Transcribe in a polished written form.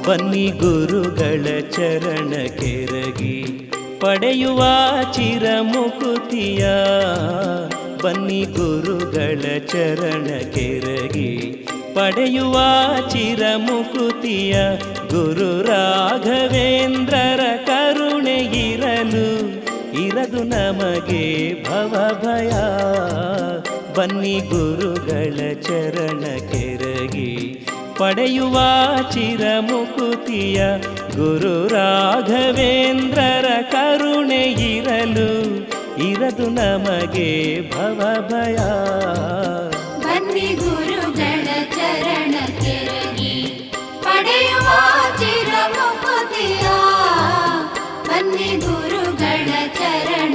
ಬನ್ನಿ ಗುರುಗಳ ಚರಣ ಕೆರಗಿ ಪಡೆಯುವ ಚಿರಮುಕುತಿಯ. ಬನ್ನಿ ಗುರುಗಳ ಚರಣ ಕೆರಗಿ ಪಡೆಯುವ ಚಿರಮುಕುತಿಯ. ಗುರು ರಾಘವೇಂದ್ರರ ಕರುಣೆ ಇರದು ನಮಗೆ ಭವಭಯ. ಬನ್ನಿ ಗುರುಗಳ ಚರಣ ಕೆರಗಿ ಪಡೆಯುವ ಚಿರಮುಕುತಿಯ. ಗುರು ರಾಘವೇಂದ್ರರ ಕರುಣೆ ಇರದು ನಮಗೆ ಭವಭಯ. ಬನ್ನಿ ಗುರುಗಳ ಚರಣ ಕೆರಗಿ ಪಡೆಯುವ ಚಿರಮುಕುತಿಯ. ಬನ್ನಿ ಗುರುಗಳ ಚರಣ